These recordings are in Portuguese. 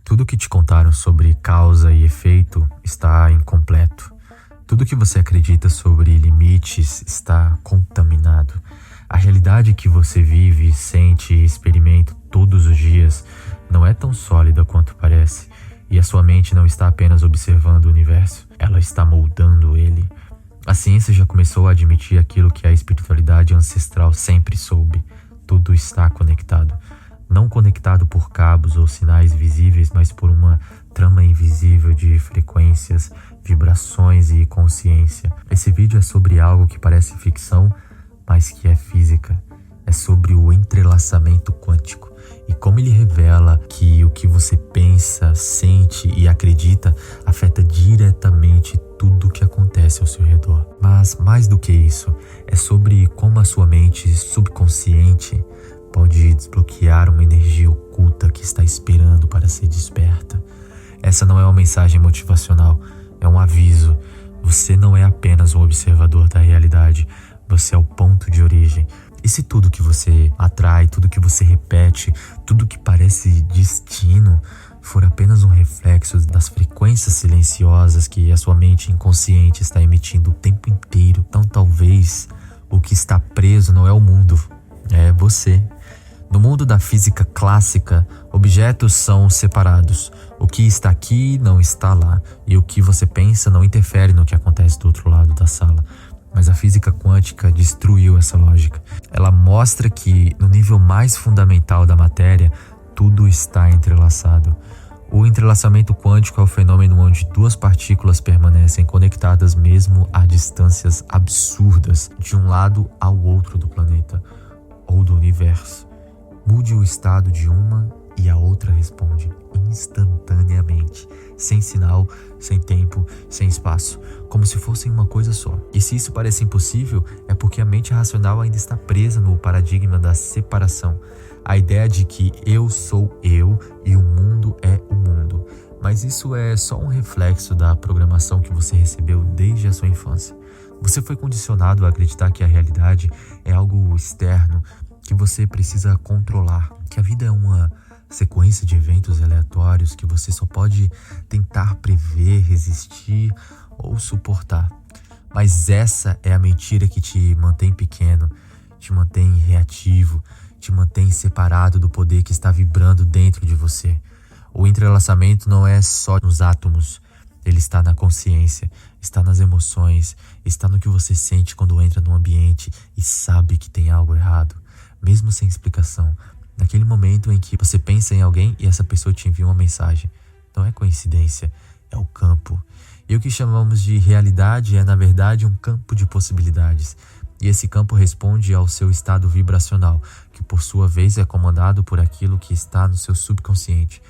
Tudo que te contaram sobre causa e efeito está incompleto. Tudo que você acredita sobre limites está contaminado. A realidade que você vive, sente e experimenta todos os dias não é tão sólida quanto parece. E a sua mente não está apenas observando o universo, ela está moldando ele. A ciência já começou a admitir aquilo que a espiritualidade ancestral sempre soube. Tudo está conectado. Não conectado por cabos ou sinais visíveis, mas por uma trama invisível de frequências, vibrações e consciência. Esse vídeo é sobre algo que parece ficção, mas que é física. É sobre o entrelaçamento quântico e como ele revela que o que você pensa, sente e acredita afeta diretamente tudo o que acontece ao seu redor. Mas mais do que isso, é sobre como a sua mente subconsciente pode desbloquear uma energia oculta que está esperando para ser desperta. Essa não é uma mensagem motivacional, é um aviso. Você não é apenas um observador da realidade, você é o ponto de origem. E se tudo que você atrai, tudo que você repete, tudo que parece destino, for apenas um reflexo das frequências silenciosas que a sua mente inconsciente está emitindo o tempo inteiro, então talvez o que está preso não é o mundo, é você. No mundo da física clássica, objetos são separados. O que está aqui não está lá, e o que você pensa não interfere no que acontece do outro lado da sala. Mas a física quântica destruiu essa lógica. Ela mostra que, no nível mais fundamental da matéria, tudo está entrelaçado. O entrelaçamento quântico é o fenômeno onde duas partículas permanecem conectadas mesmo a distâncias absurdas de um lado ao outro do planeta ou do universo. Mude o estado de uma e a outra responde instantaneamente, sem sinal, sem tempo, sem espaço, como se fossem uma coisa só. E se isso parece impossível, é porque a mente racional ainda está presa no paradigma da separação, a ideia de que eu sou eu e o mundo é o mundo. Mas isso é só um reflexo da programação que você recebeu desde a sua infância. Você foi condicionado a acreditar que a realidade é algo externo, que você precisa controlar, que a vida é uma sequência de eventos aleatórios que você só pode tentar prever, resistir ou suportar. Mas essa é a mentira que te mantém pequeno, te mantém reativo, te mantém separado do poder que está vibrando dentro de você. O entrelaçamento não é só nos átomos, ele está na consciência, está nas emoções, está no que você sente quando entra no ambiente e sabe que tem algo errado, mesmo sem explicação. Naquele momento em que você pensa em alguém e essa pessoa te envia uma mensagem. Não é coincidência, é o campo. E o que chamamos de realidade é, na verdade, um campo de possibilidades. E esse campo responde ao seu estado vibracional, que por sua vez é comandado por aquilo que está no seu subconsciente.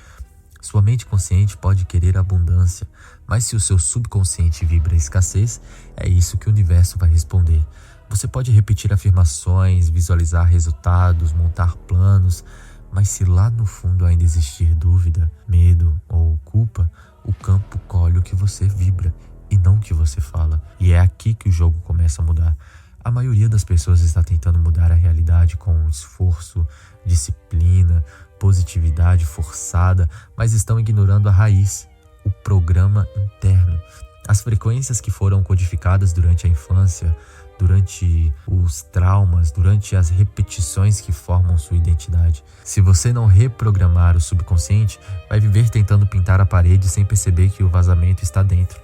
Sua mente consciente pode querer abundância, mas se o seu subconsciente vibra escassez, é isso que o universo vai responder. Você pode repetir afirmações, visualizar resultados, montar planos, mas se lá no fundo ainda existir dúvida, medo ou culpa, o campo colhe o que você vibra e não o que você fala. E é aqui que o jogo começa a mudar. A maioria das pessoas está tentando mudar a realidade com esforço, disciplina, positividade forçada, mas estão ignorando a raiz, o programa interno. As frequências que foram codificadas durante a infância, durante os traumas, durante as repetições que formam sua identidade. Se você não reprogramar o subconsciente, vai viver tentando pintar a parede sem perceber que o vazamento está dentro.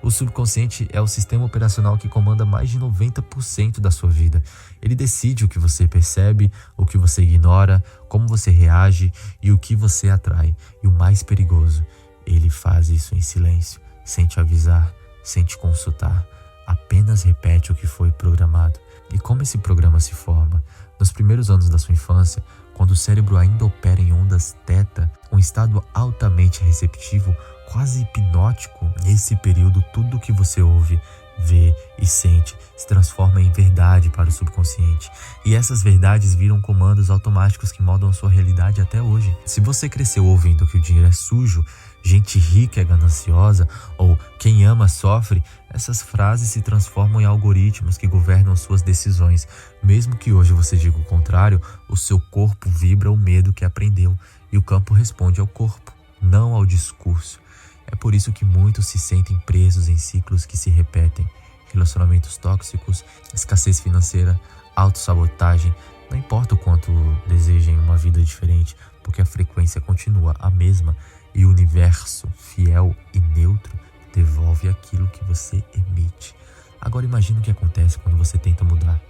O subconsciente é o sistema operacional que comanda mais de 90% da sua vida. Ele decide o que você percebe, o que você ignora, como você reage e o que você atrai. E o mais perigoso, ele faz isso em silêncio, sem te avisar, sem te consultar. Apenas repete o que foi programado. E como esse programa se forma? Nos primeiros anos da sua infância, quando o cérebro ainda opera em ondas θ, um estado altamente receptivo, quase hipnótico, nesse período tudo que você ouve, vê e sente se transforma em verdade para o subconsciente. E essas verdades viram comandos automáticos que moldam a sua realidade até hoje. Se você cresceu ouvindo que o dinheiro é sujo, gente rica é gananciosa ou quem ama sofre, essas frases se transformam em algoritmos que governam suas decisões. Mesmo que hoje você diga o contrário, o seu corpo vibra o medo que aprendeu e o campo responde ao corpo. não ao discurso. É por isso que muitos se sentem presos em ciclos que se repetem. Relacionamentos tóxicos, escassez financeira, autossabotagem. Não importa o quanto desejem uma vida diferente, porque a frequência continua a mesma e o universo, fiel e neutro, devolve aquilo que você emite. Agora imagine o que acontece quando você tenta mudar.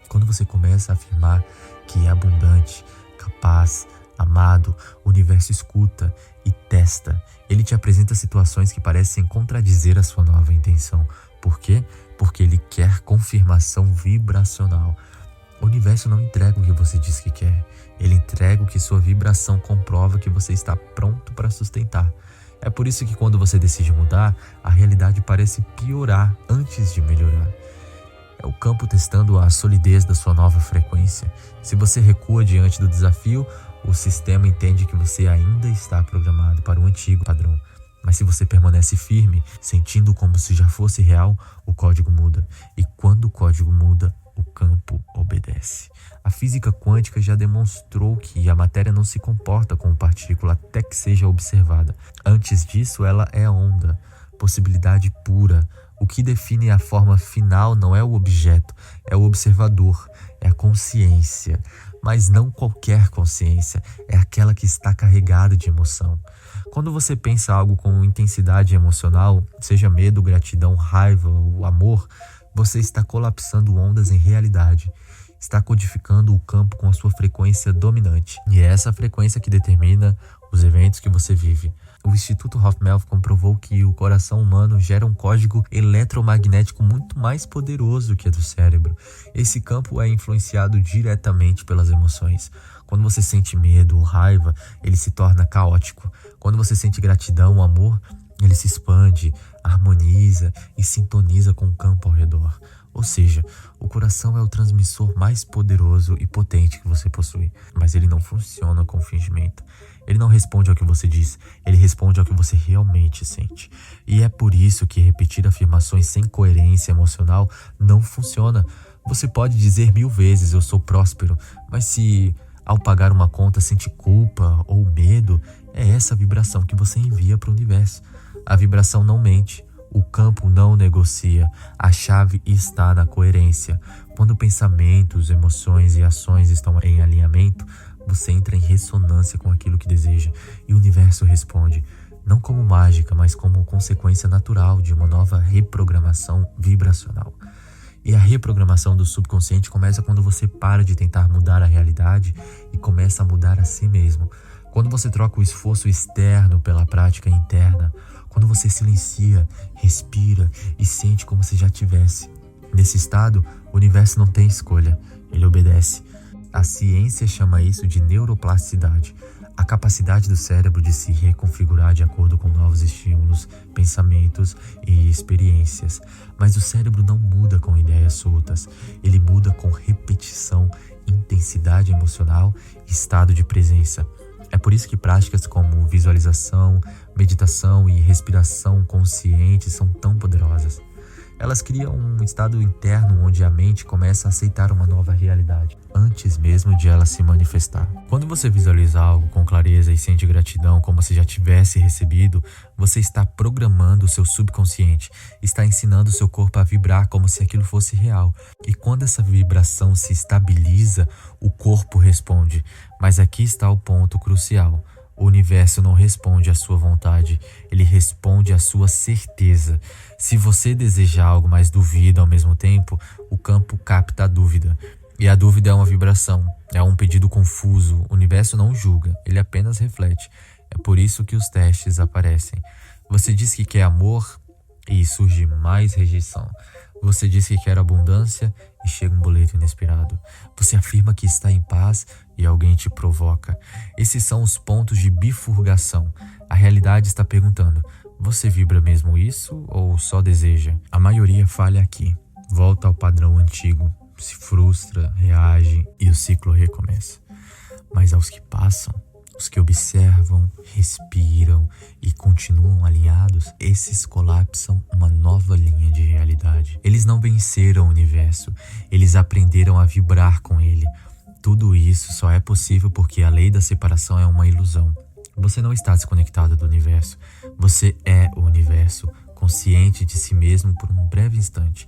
Quando você começa a afirmar que é abundante, capaz, amado, o universo escuta e testa. Ele te apresenta situações que parecem contradizer a sua nova intenção. Por quê? Porque ele quer confirmação vibracional. O universo não entrega o que você diz que quer. Ele entrega o que sua vibração comprova que você está pronto para sustentar. É por isso que quando você decide mudar, a realidade parece piorar antes de melhorar. É o campo testando a solidez da sua nova frequência. Se você recua diante do desafio, o sistema entende que você ainda está programado para o antigo padrão. Mas se você permanece firme, sentindo como se já fosse real, o código muda. E quando o código muda, o campo obedece. A física quântica já demonstrou que a matéria não se comporta como partícula até que seja observada. Antes disso, ela é onda, possibilidade pura. O que define a forma final não é o objeto, é o observador, é a consciência. Mas não qualquer consciência, é aquela que está carregada de emoção. Quando você pensa algo com intensidade emocional, seja medo, gratidão, raiva ou amor, você está colapsando ondas em realidade. Está codificando o campo com a sua frequência dominante. E é essa frequência que determina os eventos que você vive. O Instituto Hoffmann comprovou que o coração humano gera um código eletromagnético muito mais poderoso que o do cérebro. Esse campo é influenciado diretamente pelas emoções. Quando você sente medo ou raiva, ele se torna caótico. Quando você sente gratidão ou amor, ele se expande, harmoniza e sintoniza com o campo ao redor. Ou seja, o coração é o transmissor mais poderoso e potente que você possui, mas ele não funciona com fingimento. Ele não responde ao que você diz, ele responde ao que você realmente sente. E é por isso que repetir afirmações sem coerência emocional não funciona. Você pode dizer 1000 vezes eu sou próspero, mas se ao pagar uma conta sente culpa ou medo, é essa vibração que você envia para o universo. A vibração não mente. O campo não negocia, a chave está na coerência. Quando pensamentos, emoções e ações estão em alinhamento, você entra em ressonância com aquilo que deseja e o universo responde, não como mágica, mas como consequência natural de uma nova reprogramação vibracional. E a reprogramação do subconsciente começa quando você para de tentar mudar a realidade e começa a mudar a si mesmo. Quando você troca o esforço externo pela prática interna, quando você silencia, respira e sente como se já tivesse. Nesse estado, o universo não tem escolha, ele obedece. A ciência chama isso de neuroplasticidade, a capacidade do cérebro de se reconfigurar de acordo com novos estímulos, pensamentos e experiências. Mas o cérebro não muda com ideias soltas, ele muda com repetição, intensidade emocional e estado de presença. É por isso que práticas como visualização, meditação e respiração consciente são tão poderosas. Elas criam um estado interno onde a mente começa a aceitar uma nova realidade, antes mesmo de ela se manifestar. Quando você visualiza algo com clareza e sente gratidão como se já tivesse recebido, você está programando o seu subconsciente, está ensinando o seu corpo a vibrar como se aquilo fosse real. E quando essa vibração se estabiliza, o corpo responde. Mas aqui está o ponto crucial. O universo não responde à sua vontade, ele responde à sua certeza. Se você deseja algo, mas duvida ao mesmo tempo, o campo capta a dúvida. E a dúvida é uma vibração, é um pedido confuso. O universo não julga, ele apenas reflete. É por isso que os testes aparecem. Você diz que quer amor e surge mais rejeição. Você diz que quer abundância e chega um boleto inesperado. Você afirma que está em paz e alguém te provoca. Esses são os pontos de bifurcação. A realidade está perguntando, você vibra mesmo isso ou só deseja? A maioria falha aqui. Volta ao padrão antigo, se frustra, reage e o ciclo recomeça. Mas aos que passam, os que observam, respiram e continuam alinhados, esses colapsam uma nova linha de realidade. Eles não venceram o universo, eles aprenderam a vibrar com ele. Tudo isso só é possível porque a lei da separação é uma ilusão. Você não está desconectado do universo. Você é o universo, consciente de si mesmo por um breve instante.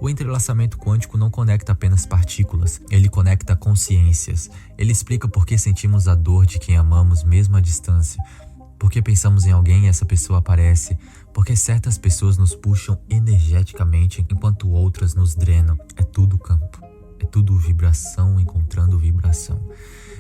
O entrelaçamento quântico não conecta apenas partículas, ele conecta consciências. Ele explica por que sentimos a dor de quem amamos mesmo à distância. Por que pensamos em alguém e essa pessoa aparece. Porque certas pessoas nos puxam energeticamente enquanto outras nos drenam. É tudo campo. É tudo vibração encontrando vibração.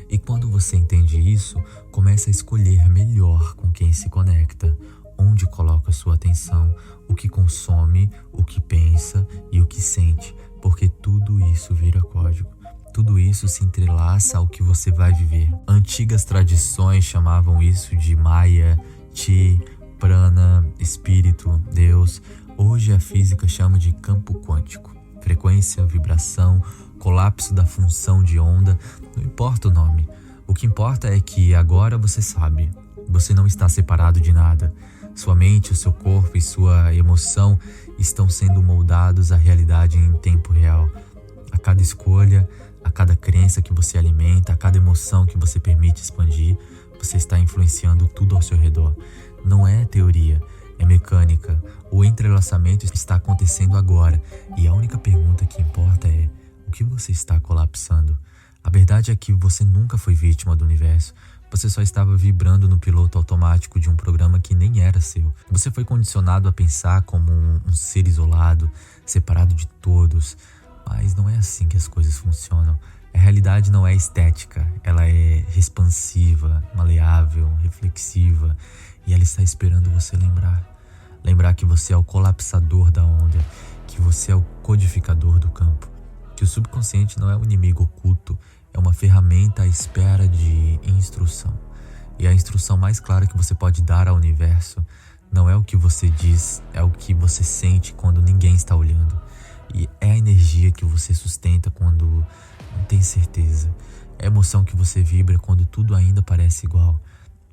E quando você entende isso, começa a escolher melhor com quem se conecta, onde coloca sua atenção, o que consome, o que pensa e o que sente, porque tudo isso vira código. Tudo isso se entrelaça ao que você vai viver. Antigas tradições chamavam isso de Maya, Chi, Prana, Espírito, Deus. Hoje a física chama de campo quântico. Frequência, vibração, colapso da função de onda, não importa o nome. O que importa é que agora você sabe, você não está separado de nada. Sua mente, o seu corpo e sua emoção estão sendo moldados à realidade em tempo real. A cada escolha, a cada crença que você alimenta, a cada emoção que você permite expandir, você está influenciando tudo ao seu redor. Não é teoria, é mecânica. O entrelaçamento está acontecendo agora e a única pergunta que importa é: o que você está colapsando? A verdade é que você nunca foi vítima do universo. Você só estava vibrando no piloto automático de um programa que nem era seu. Você foi condicionado a pensar como um ser isolado, separado de todos. Mas não é assim que as coisas funcionam. A realidade não é estética, ela é expansiva, maleável, reflexiva. E ela está esperando você lembrar. Lembrar que você é o colapsador da onda, que você é o codificador do campo. Que o subconsciente não é um inimigo oculto, é uma ferramenta à espera de instrução. E a instrução mais clara que você pode dar ao universo não é o que você diz, é o que você sente quando ninguém está olhando. E é a energia que você sustenta quando não tem certeza. É a emoção que você vibra quando tudo ainda parece igual.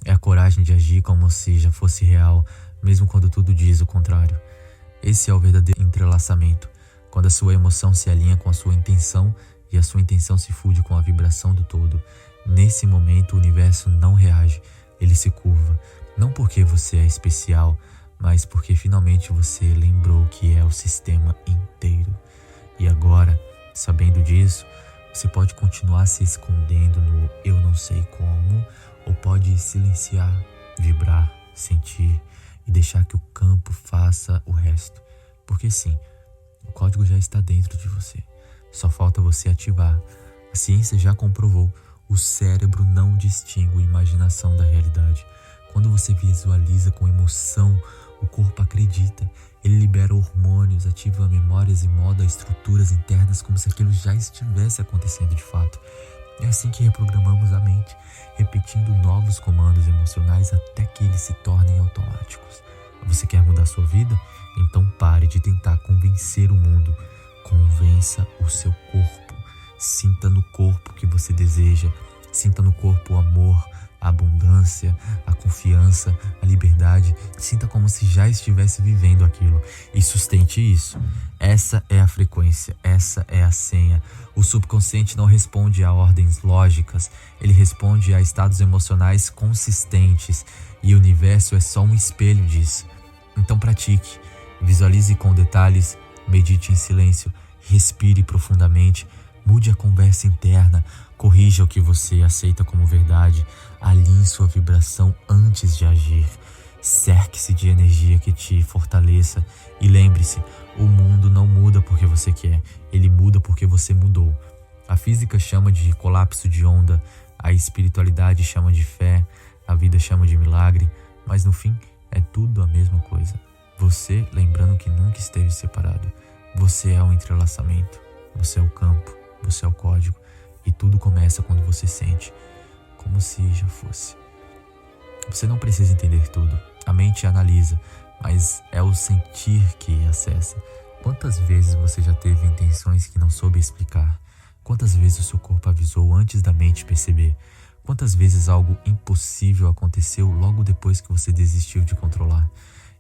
É a coragem de agir como se já fosse real, mesmo quando tudo diz o contrário. Esse é o verdadeiro entrelaçamento. Quando a sua emoção se alinha com a sua intenção e a sua intenção se funde com a vibração do todo. Nesse momento o universo não reage, ele se curva. Não porque você é especial, mas porque finalmente você lembrou que é o sistema inteiro. E agora, sabendo disso, você pode continuar se escondendo no eu não sei como, ou pode silenciar, vibrar, sentir e deixar que o campo faça o resto. Porque sim, o código já está dentro de você. Só falta você ativar. A ciência já comprovou. O cérebro não distingue a imaginação da realidade. Quando você visualiza com emoção, o corpo acredita. Ele libera hormônios, ativa memórias e moda estruturas internas como se aquilo já estivesse acontecendo de fato. É assim que reprogramamos a mente, repetindo novos comandos emocionais até que eles se tornem automáticos. Você quer mudar sua vida? Então pare de tentar convencer o mundo. Convença o seu corpo. Sinta no corpo o que você deseja. Sinta no corpo o amor, a abundância, a confiança, a liberdade. Sinta como se já estivesse vivendo aquilo e sustente isso. Essa é a frequência, essa é a senha. O subconsciente não responde a ordens lógicas, ele responde a estados emocionais consistentes e o universo é só um espelho disso. Então pratique, visualize com detalhes, medite em silêncio, respire profundamente, mude a conversa interna, corrija o que você aceita como verdade, alinhe sua vibração antes de agir. Cerque-se de energia que te fortaleça e lembre-se, o mundo não muda porque você quer, ele muda porque você mudou. A física chama de colapso de onda, a espiritualidade chama de fé, a vida chama de milagre, mas no fim é tudo a mesma coisa. Você lembrando que nunca esteve separado, você é o entrelaçamento, você é o campo, você é o código e tudo começa quando você sente, como se já fosse. Você não precisa entender tudo, a mente analisa, mas é o sentir que acessa. Quantas vezes você já teve intenções que não soube explicar? Quantas vezes o seu corpo avisou antes da mente perceber? Quantas vezes algo impossível aconteceu logo depois que você desistiu de controlar?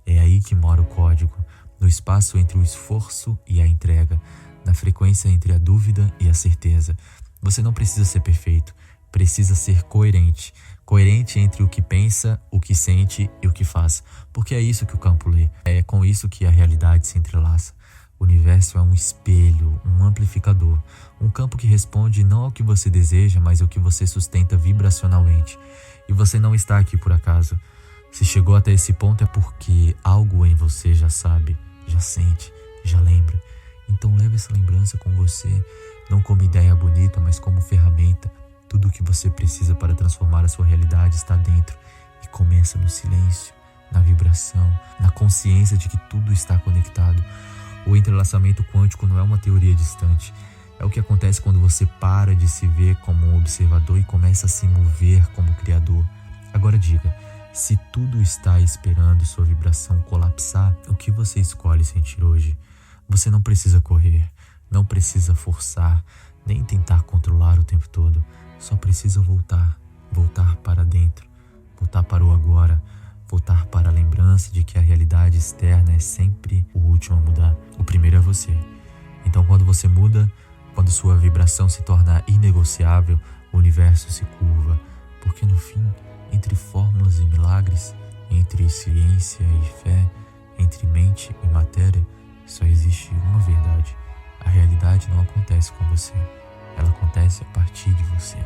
É aí que mora o código, no espaço entre o esforço e a entrega, na frequência entre a dúvida e a certeza. Você não precisa ser perfeito, precisa ser coerente. coerente entre o que pensa, o que sente e o que faz, porque é isso que o campo lê, é com isso que a realidade se entrelaça. O universo é um espelho, um amplificador, um campo que responde não ao que você deseja, mas ao que você sustenta vibracionalmente. E você não está aqui por acaso. Se chegou até esse ponto é porque algo em você já sabe, já sente, já lembra. Então leve essa lembrança com você, não como ideia bonita, mas como ferramenta. Tudo o que você precisa para transformar a sua realidade está dentro e começa no silêncio, na vibração, na consciência de que tudo está conectado. O entrelaçamento quântico não é uma teoria distante. É o que acontece quando você para de se ver como um observador e começa a se mover como criador. Agora diga, se tudo está esperando sua vibração colapsar, o que você escolhe sentir hoje? Você não precisa correr, não precisa forçar, nem tentar controlar o tempo todo. Só precisa voltar para dentro, voltar para o agora, voltar para a lembrança de que a realidade externa é sempre o último a mudar. O primeiro é você. Então quando você muda, quando sua vibração se torna inegociável, o universo se curva. Porque no fim, entre fórmulas e milagres, entre ciência e fé, entre mente e matéria, só existe uma verdade. A realidade não acontece com você. Ela acontece a partir de você.